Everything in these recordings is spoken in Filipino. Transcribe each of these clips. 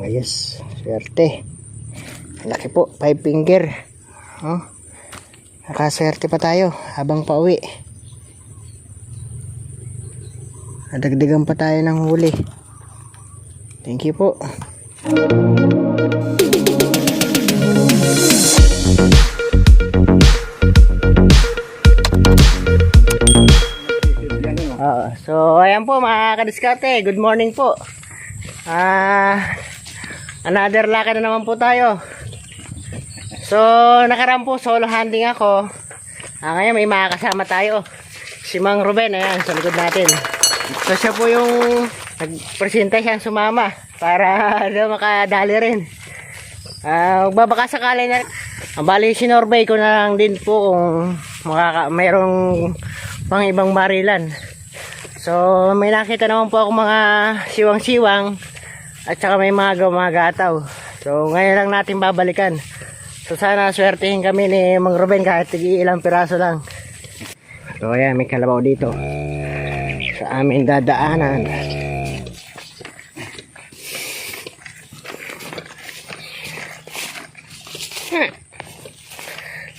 Ayos, swerte. Laki po, 5 finger. Oh. Nakaswerte pa tayo habang pauwi. Nadagdagan pa tayo ng huli. Thank you po. So ayan po mga kadiskarte, good morning po. Another laka na naman po tayo. So nakaraan po solo hunting ako. Ngayon may makakasama tayo, si Mang Ruben, ayan sa likod natin. So siya po yung nagpresenta, siya sumama para makadali rin. Magbabaka sakali na. Bali sinorvey ko na lang din po kung mayroong pang ibang barilan. So may nakita naman po ako mga siwang-siwang at saka may mga gumagataw. So ngayon lang natin babalikan. So sana swertihin kami ni Mang Ruben kahit ilang piraso lang. So ayan, may kalabaw dito sa aming dadaanan.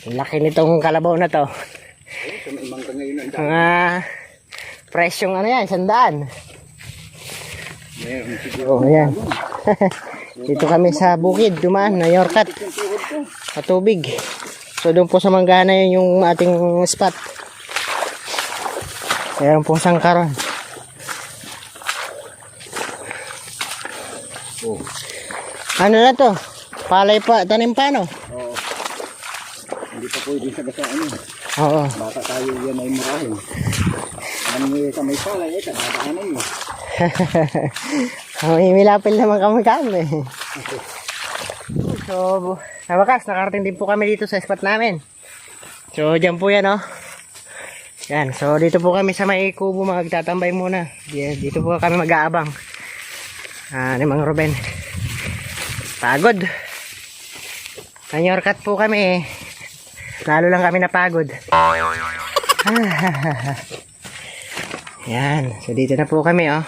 Laki nitong kalabaw na to. Mga presyong ano yan, 100. Oh, ayan. Dito kami sa bukid, dumaan na yorkat. Patubig. So doon po sa Manggana yun yung ating spot. Mayroon pong sangkaron. Oh. Ano na to? Palay pa, tanim pa no? Oo. Hindi pa pwede sa gasaan yun. Oo. Baka tayo yan ay marahin. Ano sa may palay, dadaanan mo. Milapil naman kami. So, sa wakas, nakarating din po kami dito sa spot namin. So, dyan po yan, oh. Yan, so dito po kami sa may kubo magtatambay muna. Dito po kami mag-aabang. Ni Mang Ruben. Pagod. Nanyorkat po kami. Lalo lang kami napagod. Yan, so dito na po kami, oh.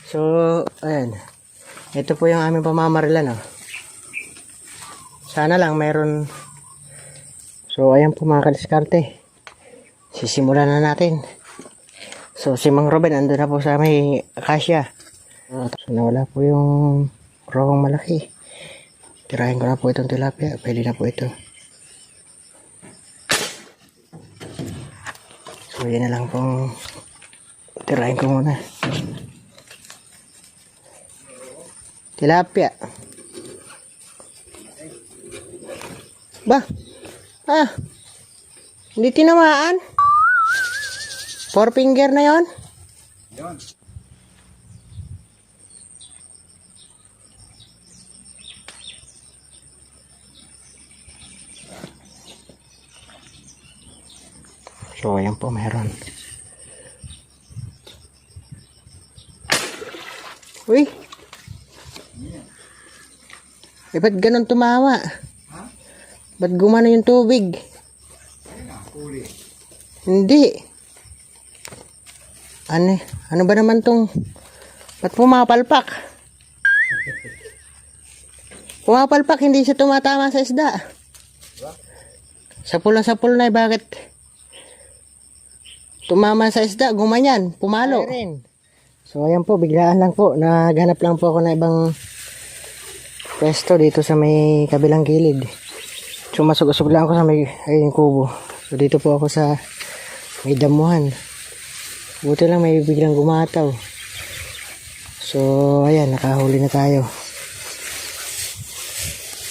So, ayan. Ito po yung aming pamamarilan, oh. Sana lang meron. So, ayan po mga kadiskarte. Sisimulan na natin. So, si Mang Ruben ando na po sa may akasya. So, nawala po yung rawang malaki. Tirahin ko na po itong tilapia. Pwede na po ito. So, yan na lang pong tirahin ko muna. Tilapia. Ba? Hindi tinamaan. 4 finger na yon. Yon. So, ayan po, meron. Uy! Ba't ganun tumawa? Ha? Ba't gumano yung tubig? Hindi. Ano ba naman tong... Ba't pumapalpak? Pumapalpak, hindi siya tumatama sa isda. Sapul na bakit? Tumama sa isda, gumanyan, pumalo. So ayan po, biglaan lang po. Naghanap lang po ako na ibang pwesto dito sa may kabilang gilid. So masug-usog lang ako sa may ayun kubo. So dito po ako sa may damuhan. Buti lang may biglang gumataw. So ayan, nakahuli na tayo.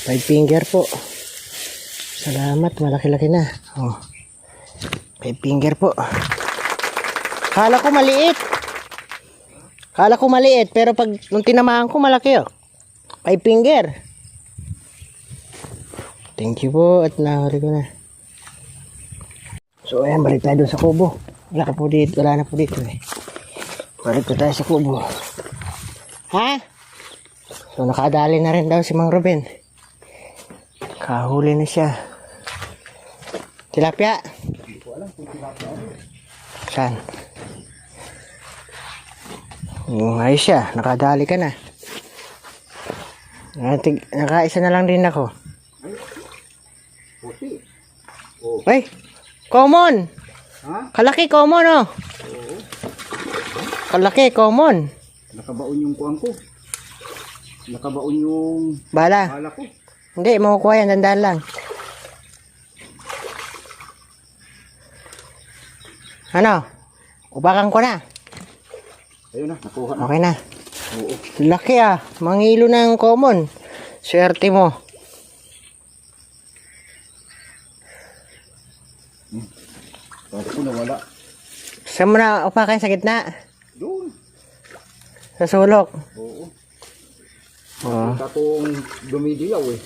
5 finger po. Salamat, malaki-laki na. Oh. 5 finger po. Kala ko maliit, pero pag nung tinamaan ko malaki, oh. 5 finger. Thank you po at nahuli ko na. So ayan, balik tayo dun sa kubo. Wala na po dito eh. Balik tayo sa kubo. Ha? So nakadali na rin daw si Mang Ruben. Kahuli na siya. Tilapia? Saan? Ayos siya, nakadali ka na. Nakaisa na lang din ako. Puti. Oh. Ay, common. Ha? Kalaki, common, oh. Oo. Kalaki, common. Nakabaon yung kuang ko. Nakabaon yung Bala. bala ko. Hindi, makukuha yan. Dandan lang. Ano? Ubakan ko na. Ayun na, nakuha na. Okay na. Oo. Laki ah. Mangilo na yung common. Swerte mo. Sabi ko nawala. Saan mo na upakan sa gitna? Doon. Sa sulok. Oo. Oh. Katong dumidilaw eh.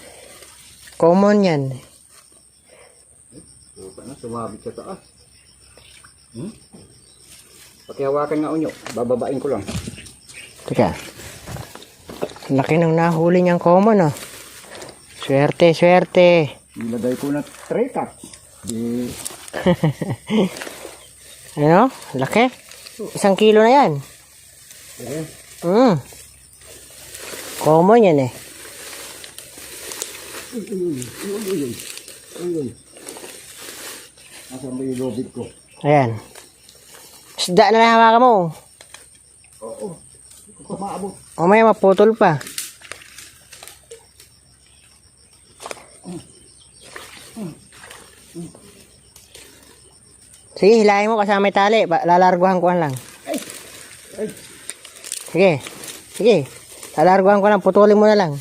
Common yan. Oo, na sumabit sa taas. Pakihawakan nga unyo. Bababain ko lang. Teka. Laki ng nahuli niyang common oh. Swerte, swerte. Ilagay ko na 3 cups. Di Ano? Laki? 1 kilo na yan. eh. Common yan eh. Uy. Nasaan ba yung lobit ko? Ayan. Isda na nahawakan mo. Oo. Hindi ko maabot. O may maputol pa. Sige, hilahin mo kasama may tali. Lalarguhan ko lang. Ay. Sige. Sige. Lalarguhan ko lang. Putulin mo na lang.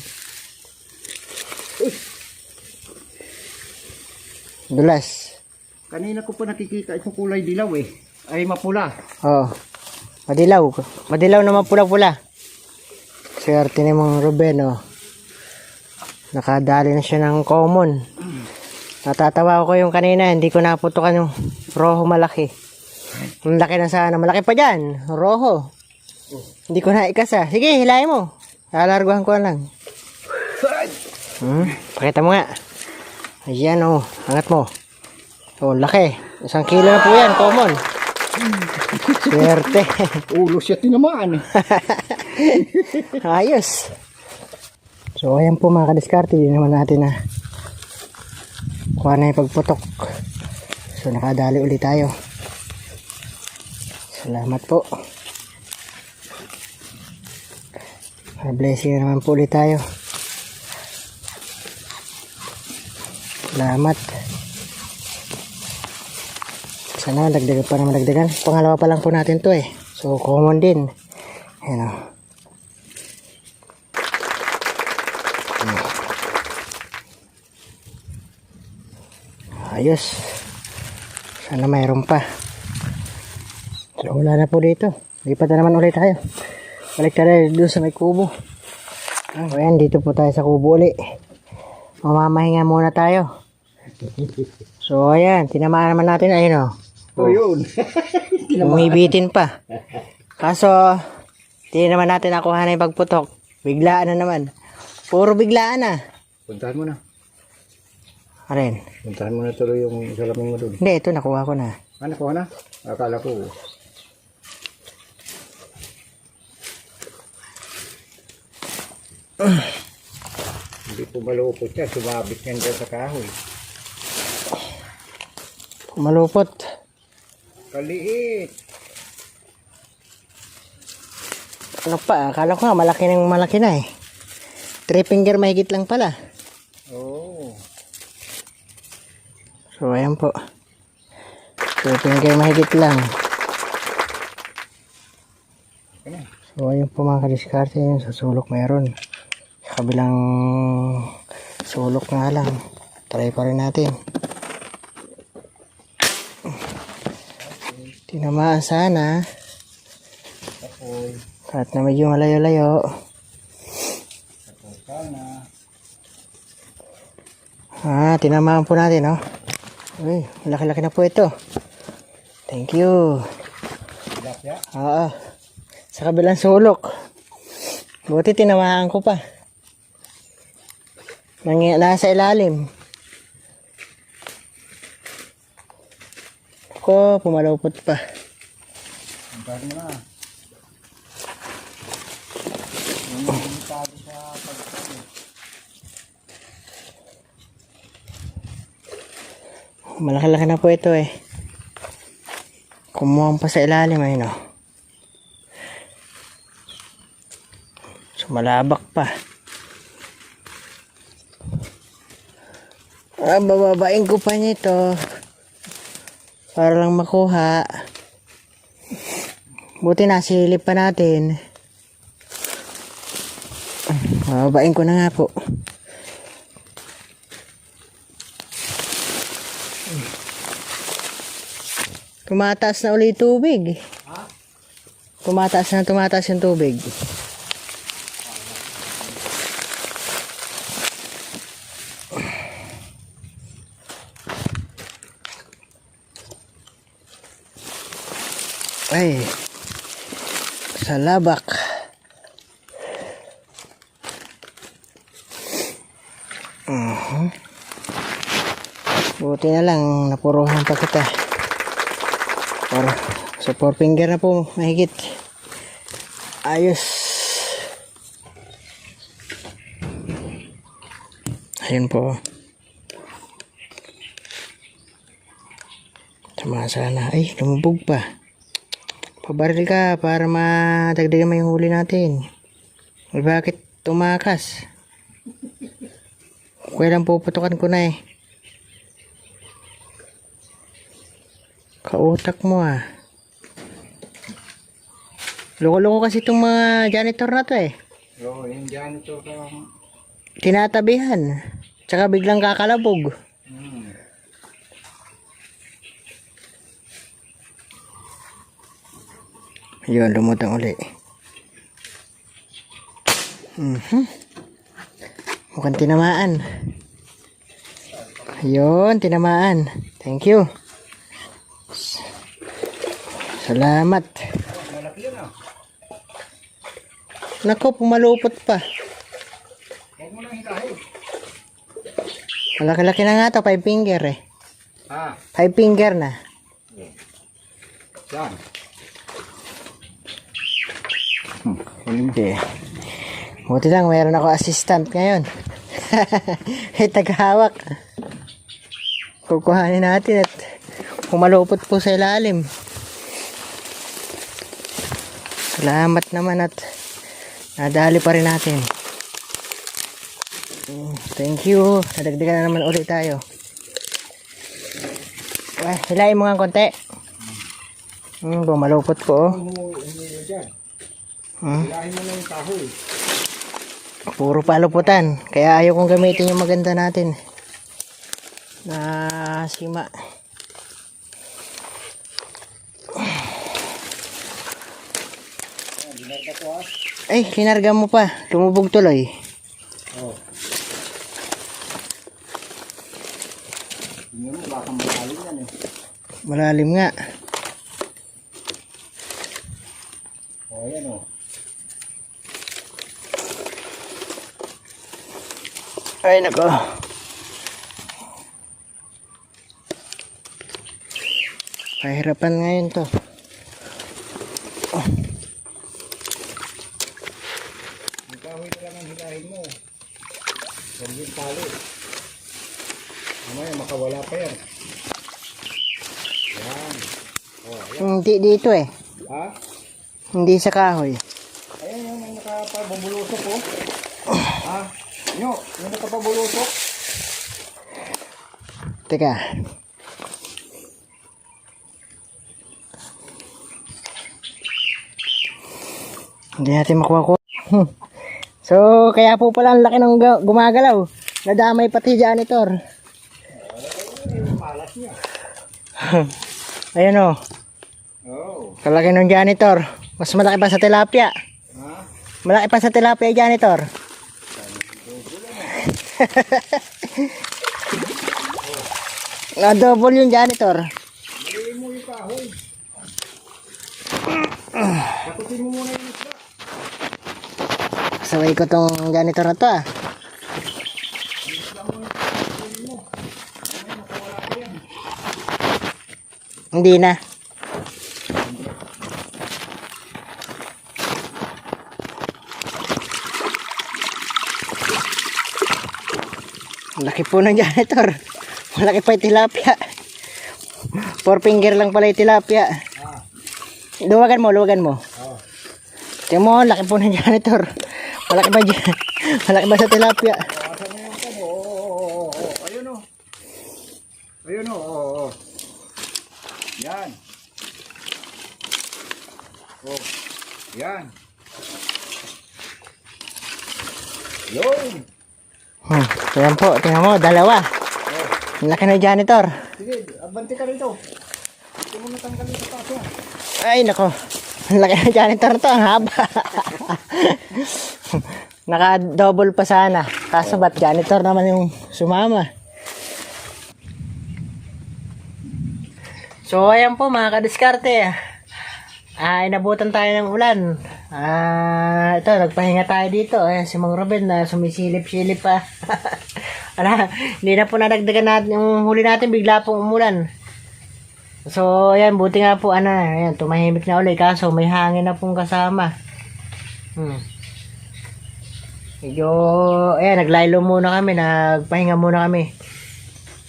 Dulas. Kanina ko pa nakikita itong kulay dilaw eh. Ay mapula. Oh. Madilaw. Madilaw naman pula-pula. Swerte ni Mang Ruben, oh. Nakadali na siya ng common. Natatawa ko yung kanina. Hindi ko naputukan yung roho malaki. Ang laki na sana. Malaki pa dyan. Roho. Hindi ko na ikasa. Sige, hilahin mo. Lalarguhan ko lang. Pakita mo nga. Ayan, oh. Angat mo. Oh, laki. 1 kilo na po yan. Common. Swerte. Ulo siya tinamaan eh. Ayos. So, ayan po mga kadiskarte. Hindi naman natin na kuha na yung pagputok. So, nakadali ulit tayo. Salamat po. Blessing naman po ulit tayo. Salamat. Sana dagdagan pa naman dagdagan. Pangalawa pa lang po natin to eh. So, common din. Ayan o. Ayos. Sana mayroon pa. So, wala na po dito. Lipat na naman ulit tayo. Balik tayo doon sa may kubo. Ayan, dito po tayo sa kubo ulit. Mamamahinga muna tayo. So, ayan. Tinamaan naman natin. Ayun o. So yun. Umibitin pa. Kaso, hindi naman natin nakuha na yung pagputok. Biglaan na naman. Puro biglaan na. Puntahan mo na. Arin. Puntahan mo na tuloy yung salamin mo doon. Hindi, ito nakuha ko na. Ano ko na? Akala ko. Hindi po malupot siya. Sumabit yan dyan sa kahoy. Malupot. Kaliit. Ano pa? Akala ko nga malaki na eh. 3 finger mahigit lang pala. Oo. So, ayan po. 3 finger mahigit lang. So, ayun po mga kadiskarte. Yun, sa sulok mayroon. Sa kabilang sulok nga lang. Try pa rin natin. Tinamaan sana. Kahit na medyo malayo-layo. Tinamaan po natin, oh. Uy, laki-laki na po ito. Thank you. Oo. Sa kabilang sulok. Buti tinamaan ko pa. Nasa ilalim. Ako, pumalupot pa. Puntahan mo na. Malaki-laki na po ito eh. Kumuha pa sa ilalim ay no. So malabak pa. Bababain ko pa nito para lang makuha. Buti nasilip pa natin. Bababain ko na nga po. Tumataas na ulit tubig. Tumataas yung tubig. Ay, salabak. Buti na lang napuruhan pa kita. Para sa 4 finger na po mahigit. Ayos. Ayun po. Sumasa na. Ay, lumubog pa. Pabaril ka para madagdagan mo yung huli natin. Ay, bakit tumakas? Kailan puputukan ko na eh. Kautak mo ah. Loko-loko kasi itong mga janitor na to eh. Oo, yung janitor ka. Tinatabihan. Tsaka biglang kakalabog. Yun, lumutang uli. Mukhang tinamaan. Yun, tinamaan. Thank you. Salamat. Malaki yun ah. Nako, pumalupot pa. Huwag mo lang hikahin. Malaki-laki na nga to, 5 finger eh. 5 finger na. Yan. Hindi. Buti lang, mayroon ako assistant ngayon. May taghawak. Kukuhanin natin at pumalupot po sa ilalim. Salamat naman at nadali pa rin natin. Thank you. Nadagdagan na naman ulit tayo. Hilahin mo nga konti. Bumalupot ko. Hilahin mo na yung kahoy. Puro paluputan. Kaya ayaw kong gamitin yung maganda natin. Na sima. Ay, kinarga mo pa. Lumubog tuloy. Oo. Hindi mo, baka malalim yan eh. Malalim nga. Oo, yan o. Ay, nako. Pahirapan ngayon to. Yung kahoy na lang ang hilahin mo. Huwag yung tali. Mamaya makawala pa yan. Yan. Oh, yan. Hindi dito eh. Ha? Hindi sa kahoy. Ayan yung nakapabulusok oh. Ha? Nyo, yung nakapabulusok. Teka. Hindi natin makuha ko. So, kaya po pala ang laki ng gumagalaw. Nadamay pati janitor. Malas niya. Ayan o. Oh. Kalaki ng janitor. Mas malaki pa sa tilapia. Ha? Malaki pa sa tilapia janitor. Na-double yung janitor. Maliin mo yung kahoy. Takutin mo muna yung isda. Saway ko tong janitor na to ah. Hindi na. Laki po ng janitor. Malaki pa yung tilapia. Four finger lang pala yung tilapia. Luwagan mo. Tingnan mo, laki po ng janitor. Malaki ba dyan? Malaki ba sa tilapia? Ayun o. Yan. Oh. Yan. Yun. Ayan po, tingnan mo, dalawa. Laki ng janitor. Sige, abante ka rito. Hindi mo natanggalin sa taas yan. Ay, nako. Laki ng janitor to, ang haba. Naka-double pa sana. Kaso ba't janitor naman yung sumama? So, ayan po mga kadiskarte. Inabutan tayo ng ulan. Ito, nagpahinga tayo dito. Si Mang Ruben na sumisilip-silip pa. Hindi na po nadagdagan natin yung huli natin, bigla pong umulan. So, ayan, buti nga po, ayan, tumahimik na ulit. Kaso, may hangin na pong kasama. Medyo, ayan, naglaylo muna kami, nagpahinga muna kami.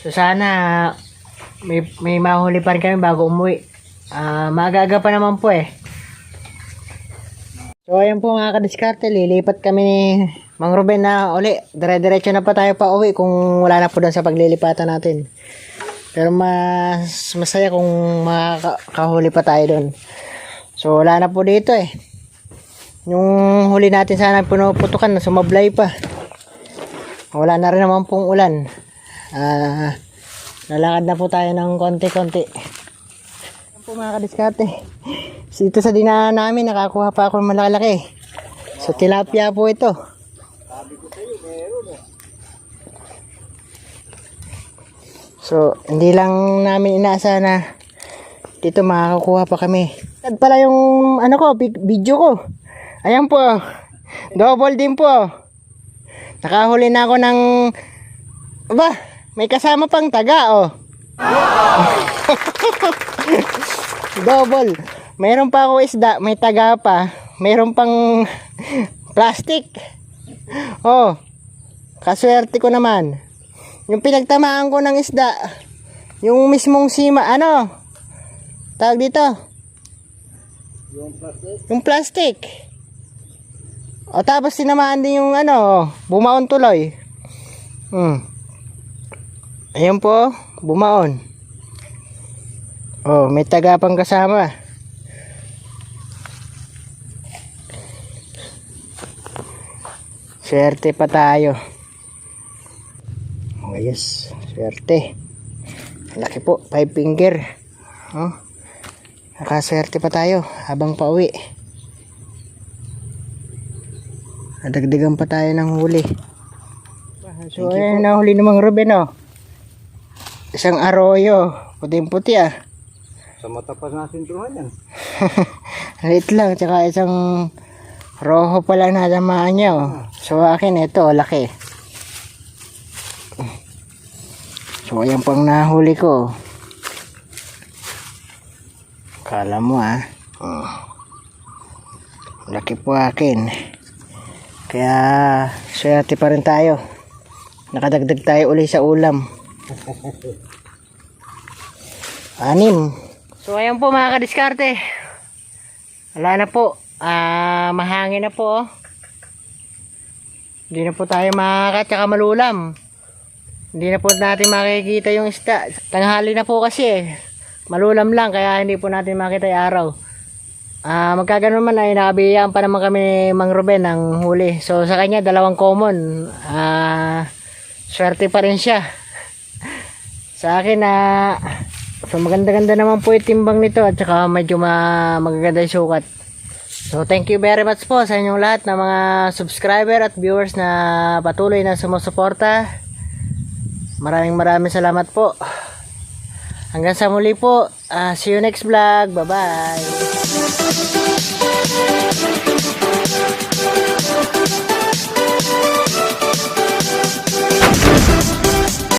So, sana, may mahuli pa rin kami bago umuwi. Maaga-aga pa naman po eh. So ayan po mga kadiskarte, lilipat kami ni Mang Ruben na uli. Dire-diretso na pa tayo pa uwi kung wala na po doon sa paglilipatan natin. Pero mas masaya kung makakahuli pa tayo doon. So wala na po dito eh. Yung huli natin sana pinuputukan na sumablay pa. Wala na rin naman pong ulan. Lalakad na po tayo ng konti-konti. Ayan po mga kadiskarte. Dito sa dinaan namin, nakakuha pa ako ng malaki. So tilapia po ito. So hindi lang namin inaasa na dito makakakuha pa kami. At pala yung video ko. Ayan po. Double din po. Nakahuli na ako ng may kasama pang taga, oh. Double. Meron pa ako isda, may taga pa. Meron pang plastic. Oh. Kaswerte ko naman. Yung pinagtamaan ko ng isda, yung mismong sima, tawag dito? Yung plastic. O tapos tinamaan din yung bumaon tuloy. Ayan po, bumaon. Oh, may taga pang kasama. Swerte pa tayo. Oh, yes, swerte. Laki po, 5 finger. Oh, nakaswerte pa tayo habang pauwi. Nadagdagan pa tayo ng huli. So, ayan na huli ng Mang Ruben, oh. Isang arroyo. Puting-puti, ah. Sa matapas na sintuhan yan. Lit lang. Tsaka isang roho pa lang natamaan niya, oh. So, akin ito, laki. So, ayan pang nahuli ko. Kala mo, ah. Laki po akin. Kaya, swerte pa rin tayo. Nakadagdag tayo uli sa ulam. 6. So ayan po mga kadiskarte. Wala na po. Mahangin na po. Hindi na po tayo tsaka malulam. Hindi na po natin makikita yung isda. Tanghali na po kasi malulam lang kaya hindi po natin makita yung araw. Magkaganon man ay nakabiyaan pa naman kami ni Mang Ruben ng huli. So sa kanya 2 common. Swerte pa rin siya. Sa akin so maganda-ganda naman po yung timbang nito at saka medyo magaganda yung sukat. So thank you very much po sa inyong lahat na mga subscriber at viewers na patuloy na sumusuporta. Maraming salamat po. Hanggang sa muli po. See you next vlog. Bye bye.